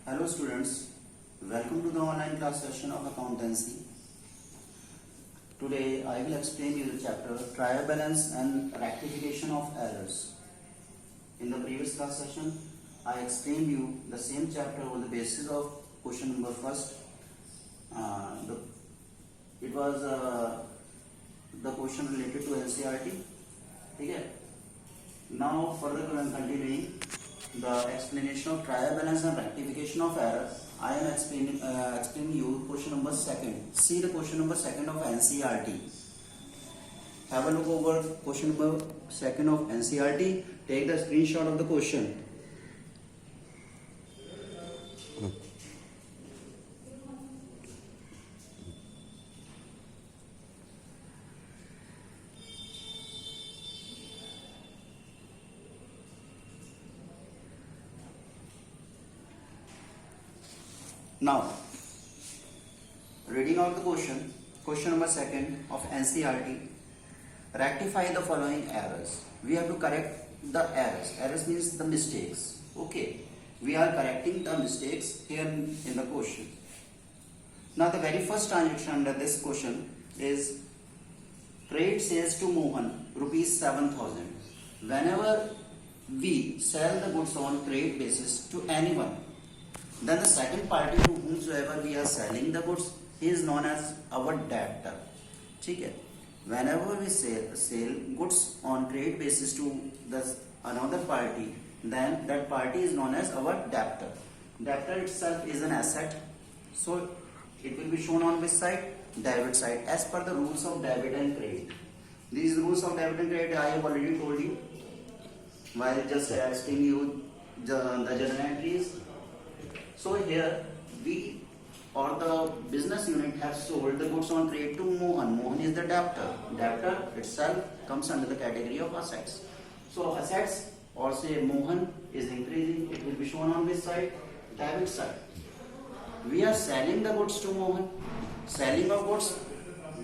Hello students, welcome to the online class session of accountancy. Today I will explain you the chapter trial balance and rectification of errors. In the previous class session I explained you the same chapter on the basis of question number first. It was the question related to NCERT. Okay. Now further continuing the explanation of trial balance and rectification of error. I am explaining you question number second. See the question number second of NCERT. Have a look over question number second of NCERT. Take the screenshot of the question. Now, reading out the question number second of NCERT, rectify the following errors. We have to correct the errors. Errors means the mistakes. Okay, we are correcting the mistakes here in the question. Now, the very first transaction under this question is trade sales to Mohan rupees 7,000. Whenever we sell the goods on trade basis to anyone, then the second party to whomsoever we are selling the goods is known as our debtor. Okay. Whenever we sell goods on trade basis to another party, then that party is known as our debtor. Debtor itself is an asset, so it will be shown on which side? Debit side, as per the rules of debit and credit. These rules of debit and credit I have already told you while just explaining you the journal entries. So here we or the business unit have sold the goods on trade to Mohan. Mohan is the debtor. Debtor itself comes under the category of assets. So assets or say Mohan is increasing. It will be shown on which side? Debit side. We are selling the goods to Mohan. Selling of goods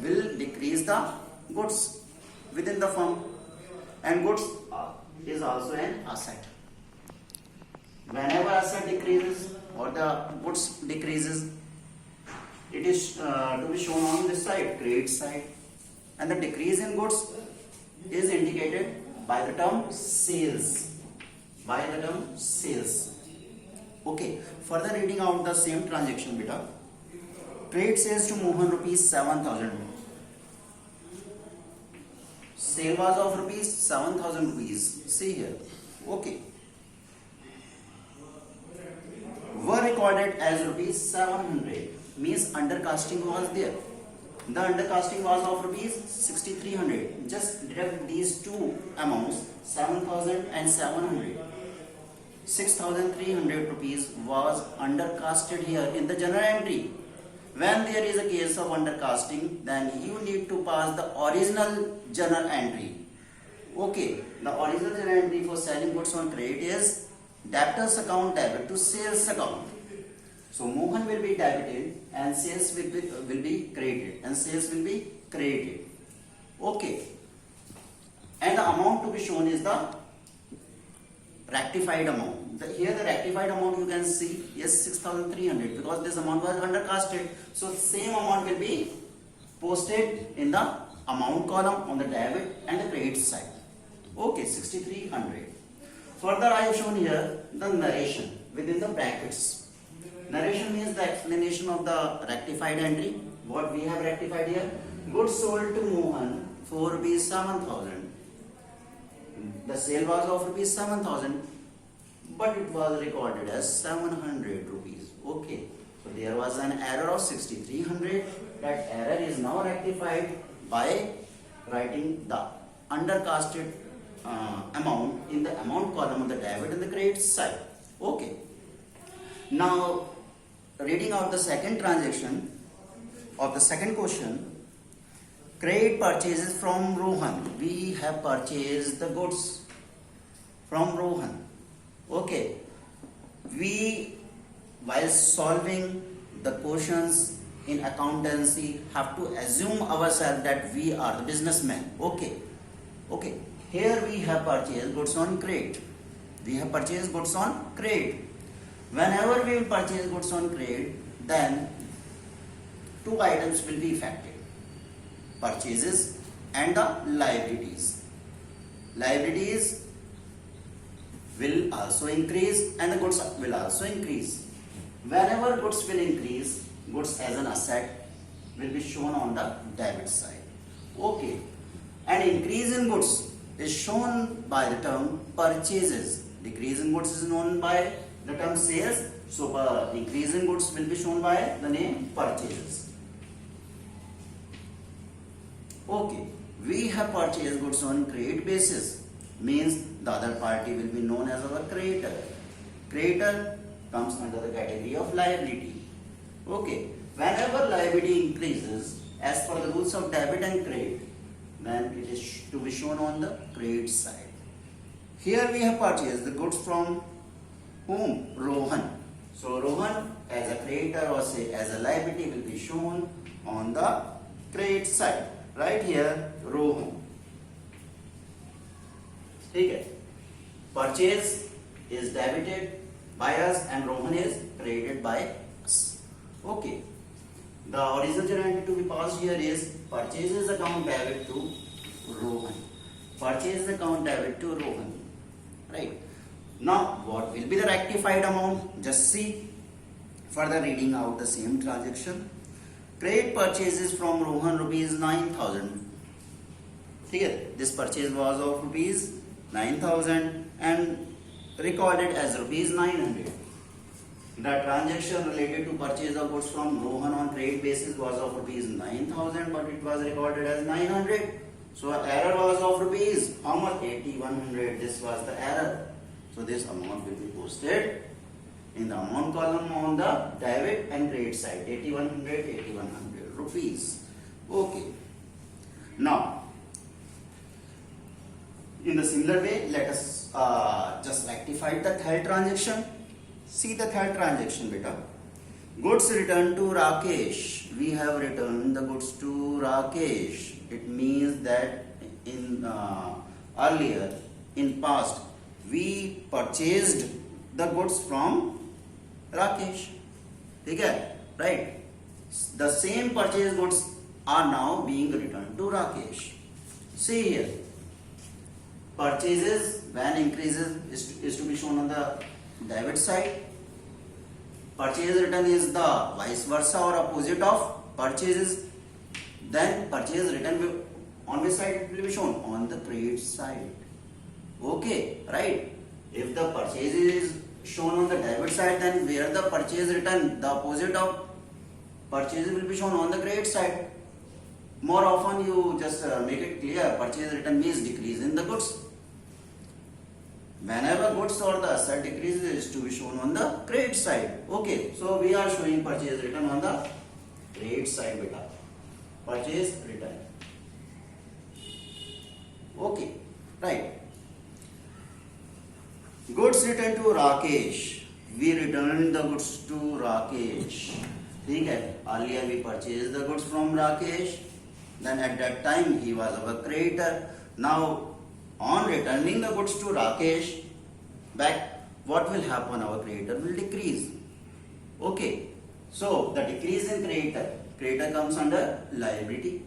will decrease the goods within the firm, and goods is also an asset. Whenever asset decreases or the goods decreases, it is to be shown on this side, credit side, and the decrease in goods is indicated by the term sales. By the term sales. Okay. Further reading out the same transaction, beta. Trade sales to Mohan rupees 7,000. Sale was of rupees 7,000 rupees. See here. Okay. Were recorded as rupees 700, means undercasting was there. The undercasting was of rupees 6,300. Just deduct these two amounts, 7,000 and 700. 6,300 rupees was undercasted here in the journal entry. When there is a case of undercasting, then you need to pass the original journal entry. Okay, the original journal entry for selling goods on credit is debtors account debit to sales account. So Mohan will be debited and sales will be credited, and sales will be credited. Okay. And the amount to be shown is the rectified amount. Here the rectified amount you can see is 6,300 because this amount was undercasted. So same amount will be posted in the amount column on the debit and the credit side. Okay, 6,300. Further, I have shown here the narration within the brackets. Narration means the explanation of the rectified entry. What we have rectified here? Goods sold to Mohan for rupees 7,000. The sale was of rupees 7,000, but it was recorded as 700 rupees. Okay, so there was an error of 6,300. That error is now rectified by writing the undercasted amount in the amount column of the debit and the credit side. Okay. Now, reading out the second transaction of the second question. Credit purchases from Rohan. We have purchased the goods from Rohan. Okay. We, while solving the questions in accountancy, have to assume ourselves that we are the businessmen. Okay. Okay. Here we have purchased goods on credit. We have purchased goods on credit. Whenever we will purchase goods on credit, then two items will be affected: purchases and the liabilities. Liabilities will also increase and the goods will also increase. Whenever goods will increase, goods as an asset will be shown on the debit side. Okay. And increase in goods is shown by the term purchases. Decrease in goods is known by the term sales. So increase in goods will be shown by the name purchases. Okay. We have purchased goods on credit basis. Means the other party will be known as our creditor. Creditor comes under the category of liability. Okay. Whenever liability increases as per the rules of debit and credit, then it is to be shown on the credit side. Here we have purchased the goods from whom? Rohan. So Rohan as a creditor or say as a liability will be shown on the credit side. Right here, Rohan. Okay. Purchase is debited by us and Rohan is credited by us. Okay. The original journal entry to be passed here is purchases account debit to Rohan. Purchase account debit to Rohan. Right. Now, what will be the rectified amount? Just see. Further reading out the same transaction. Credit purchases from Rohan rupees 9,000. Here, this purchase was of rupees 9,000 and recorded as rupees 900. The transaction related to purchase of goods from Rohan on credit basis was of rupees 9,000, but it was recorded as 900. So error was of rupees how much? 8,100. This was the error. So this amount will be posted in the amount column on the debit and credit side. 8,100, 8,100 rupees. Okay. Now, in the similar way, let us just rectify the third transaction. See the third transaction, beta. Goods returned to Rakesh. We have returned the goods to Rakesh. It means that in earlier, in past, we purchased the goods from Rakesh. Okay, right? The same purchased goods are now being returned to Rakesh. See here. Purchases when increases is to be shown on the debit side. Purchase return is the vice versa or opposite of purchases. Then purchase return will, on which side it will be shown? On the credit side. Okay, right? If the purchase is shown on the debit side, then where the purchase return, the opposite of purchase will be shown on the credit side. More often you just make it clear, purchase return means decrease in the goods. Whenever goods or the asset decreases, is to be shown on the credit side. Okay, so we are showing purchase return on the credit side, beta. Purchase return. Okay, right. Goods returned to Rakesh. We returned the goods to Rakesh. Okay, earlier we purchased the goods from Rakesh. Then at that time he was our creditor. Now on returning the goods to Rakesh back, what will happen? Our creditor will decrease. Okay, so the decrease in creditor comes under liability.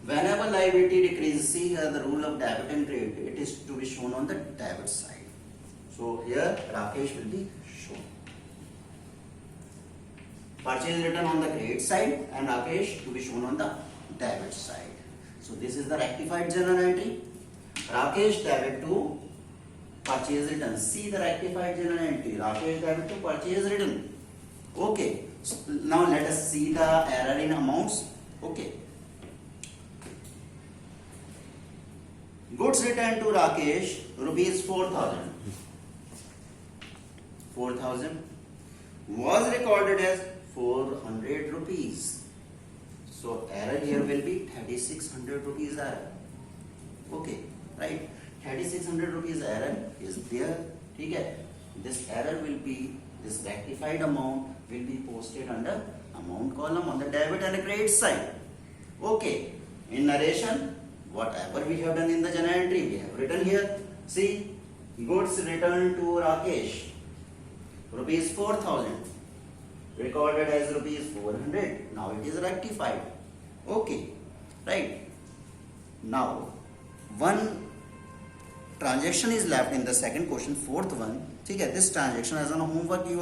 Whenever liability decreases, see here the rule of debit and credit, it is to be shown on the debit side. So here Rakesh will be shown. Purchase return on the credit side and Rakesh to be shown on the debit side. So this is the rectified journal entry. Rakesh debit to purchase return. See the rectified journal entry. Rakesh debit to purchase return. Okay. So now let us see the error in amounts. Okay. Goods returned to Rakesh rupees 4,000. 4,000 was recorded as 400 rupees. So error here will be 3,600 rupees error. Okay, right? 3,600 rupees error is there. Okay. This error will be, this rectified amount will be posted under amount column on the debit and the credit side. Okay. In narration, whatever we have done in the journal entry, we have written here. See, goods returned to Rakesh. rupees 4,000 recorded as rupees 400. Now it is rectified. Okay, right. Now one transaction is left in the second question, fourth one. Okay, this transaction as a homework you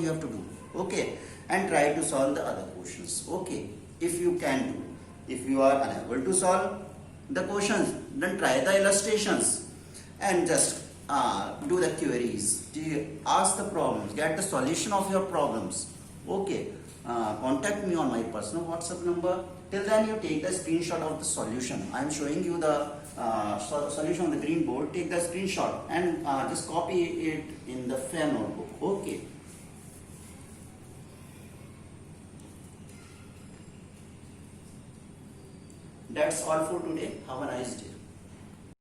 have to do. Okay, and try to solve the other questions. Okay, if you can do. If you are unable to solve the questions, then try the illustrations and just do the queries, ask the problems, get the solution of your problems. Okay, contact me on my personal WhatsApp number. Till then, you take the screenshot of the solution. I am showing you the solution on the green board. Take the screenshot and just copy it in the fair notebook. Okay. That's all for today. Have a nice day.